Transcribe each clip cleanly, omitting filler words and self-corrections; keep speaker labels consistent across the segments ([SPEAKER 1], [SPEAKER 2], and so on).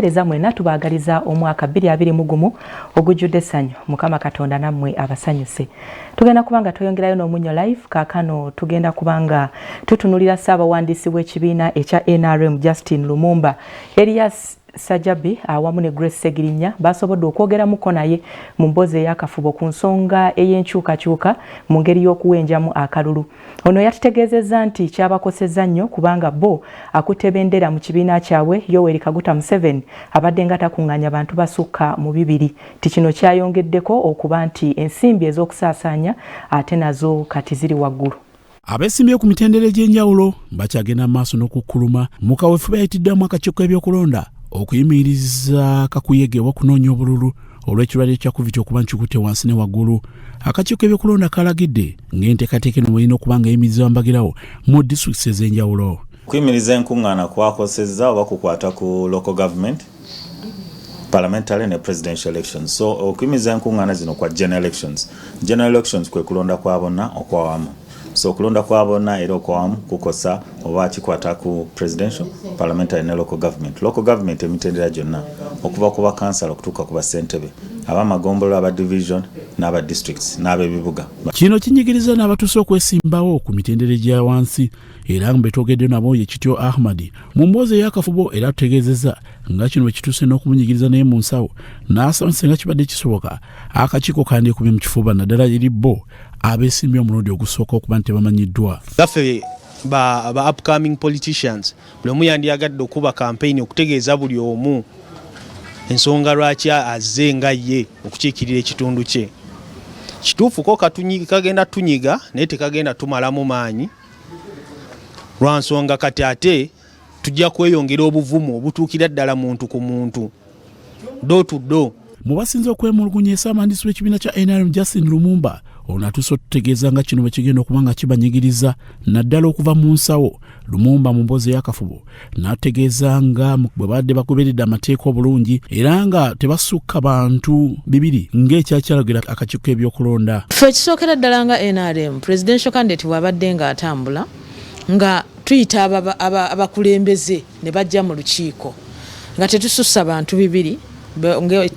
[SPEAKER 1] Tereza mwena tubagaliza omwaka 2020 ogujjudde essanyu Mukama Katonda nammwe abasanyuse. Tugenda kubanga toyongerayo n'omunyo live kaakano tugenda kubanga tutunulira ssaabawandiisi w'ekibiina ekya NRM Justin Lumumba Elias Sajabi awamu ne Grace Segirinya basobodde okwogeramuko naye mu mboozi ey'akafubo ku nsonga ey'enkyukakyuka mu ngeri y'okuwenjamu akalulu. Ono yatutegeezezza nti kyabakosezza nnyo kubanga bo akutte bendera mu kibiina kyabwe Yoweri Kaguta Museveni abadde nga takuŋŋaanya bantu basukka mu 200. Kino kyayongeddeko okuba nti ensimbi ez'okusaasaanya ate nazo kati ziri waggulu.
[SPEAKER 2] Abeesimbye ku mitendera egy'enjawulo bakyagenda maaso n'okukkuluma mu kaweefube ayitiddwamu akakiiko k'ebyokulonda okuyimiriza kakuyege okunoonya obululu olw'ekirwadde kya COVID okuba nkikutte wansi ne waggulu. Akakiiko k'ebyokulonda kalagidde ng'enteekateeka eno bw'erina okuba nga eyimirizibwa mbagirawo mu disitulikiti ez'enjawulo.
[SPEAKER 3] Okuyimiriza enkuŋŋaana kwakosezza oba kukwata ku local government, parliamentary ne presidential elections. So okuyimiriza enkuŋŋaana zino kwa general elections. General elections kwe kulonda kwa bonna okwawamu. So kulonda kwa bonna era okwawamu kukosa oba kikwata ku presidential, parliamentary ne local government. Local government emitendera gyonna okuva ku bakansala okutuuka ku basentebe ab'amagombolola aba division n'aba districts n'ab'ebibuga.
[SPEAKER 2] Kino kinyigiriza n'abatuuse okwesimbawo ku mitendera egya wansi era mbetogedde nabo ye Kityo Ahmadi mu mboozi ey'akafubo era tutegeezezza nga kino bwe kituuse n'okumunyigiriza naye mu nsawo n'asanyuse nga kibadde kisoboka akakiiko kandyekubye mu kifuba naddala eri bo abeesimbye omulundi ogusooka okuba nti bamanyiddwa.
[SPEAKER 4] Gaffe ba upcoming politicians buli omu yandiyagadde okuba kkampeyini okutegeeza buli omu ensonga lwaki azze nga ye okukiikirira ekitundu kye. Kituufu ko kagenda tunyiga naye tekagenda tumalamu maanyi lwa nsonga kati ate tujja kweyongera obuvumu obutuukira ddala muntu ku muntu do to do.
[SPEAKER 2] Mu basinze okwemulugunya ssaabawandiisi w'ekibiina kya NRM Justin Lumumba ono atuuse otutegeeza nga kino bwe kigenda okuba nga kibanyigiriza naddala okuva mu nsawo. Lumumba mu mboozi y'akafubo n'ategeeza nga bwe badde bagoberedde amateeka obulungi era nga tebasukka bantu 200 ng'ekyakyalagira akakiiko k'ebyokulonda.
[SPEAKER 5] Ffe kisookera ddala nga NRM presidential candidate bw'abadde nga atambula nga tuyita abakulembeze ne bajja mu lukiiko nga tetusussa bantu 200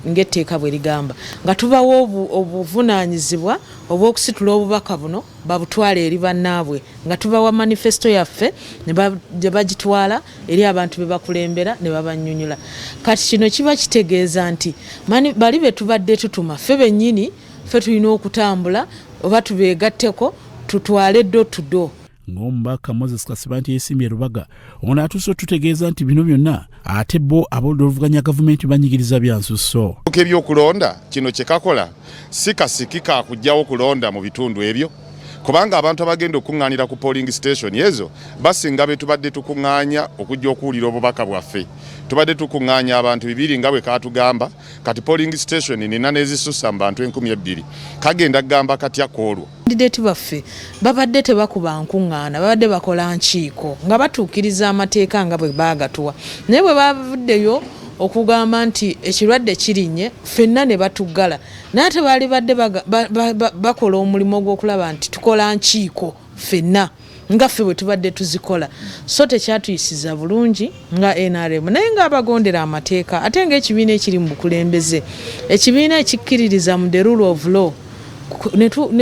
[SPEAKER 5] ng'etteeka bwe ligamba nga tubawo obuvunaanyizibwa obw'okusitula obubaka buno babutwala eri bannaabwe nga tubawa manifesto yaffe ne bagitwala eri abantu be bakulembera ne babannyonnyola. Kati kino kiba kitegeeza nti bali be tubadde tutuma ffe bennyini ffe tulina okutambula oba tubeegatteko tutwale ddo to ddo.
[SPEAKER 2] Ng'omubaka Moses Kasibanti yeesimbye Lubaga ono atuuse otutegeeza nti bino byonna ate bo abooluvuganya gavumenti banyigiriza bya nsusso.
[SPEAKER 6] Ebyokulonda kino kye kakola si kasikika kujjawo kulonda mu bitundu ebyo kubanga abantu abagenda okuŋŋaanira ku polling station ezo basinga be tubadde tukuŋŋaanya okujja okuwulira obubaka bwaffe. Tubadde tukuŋŋaanya abantu 200 nga bwe kaatugamba kati polling station nina n'ezisussa mu bantu 20,000 kagenda kugamba katya kwolwo.
[SPEAKER 5] Kandidate baffe babadde tebakuba nkuŋŋaana babadde bakola nkiiko nga batuukiriza amateeka nga bwe baagatuwa naye bwe bavuddeyo okugamba nti ekirwadde kirinnye ffenna ne batuggala naye tebaali badde bakola omulimu gw'okulaba nti tukola nkiiko ffenna nga ffe bwe tubadde tuzikola. So tekyatuyisiza bulungi nga NRM naye ng'abagondera amateeka ate ng'ekibiina ekiri mu bukulembeze ekibiina ekikkiririza mu the rule of law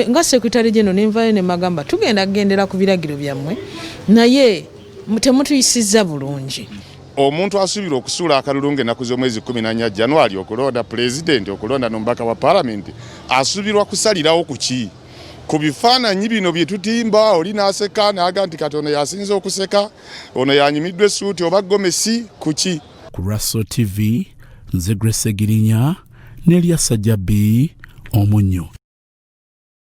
[SPEAKER 5] nga sekretary general nenvayo ne magamba tugenda kugendera ku biragiro byammwe naye temutuyisizza bulungi.
[SPEAKER 6] Omuntu asuubira okusuula akalulu ng'ennaku z'omwezi 14 January okulonda president okulonda n'omubaka wa parliament asuubirwa kusalirawo ku ki? Ku bifaananyi bino bye tutimba oli n'aseka n'aga nti kati ono yasinza okuseka ono yanyumiddwa essuuti oba gomesi ku ki?
[SPEAKER 2] Ku Russell TV nze Grace Segirinya ne Elias Sajabi omunyo.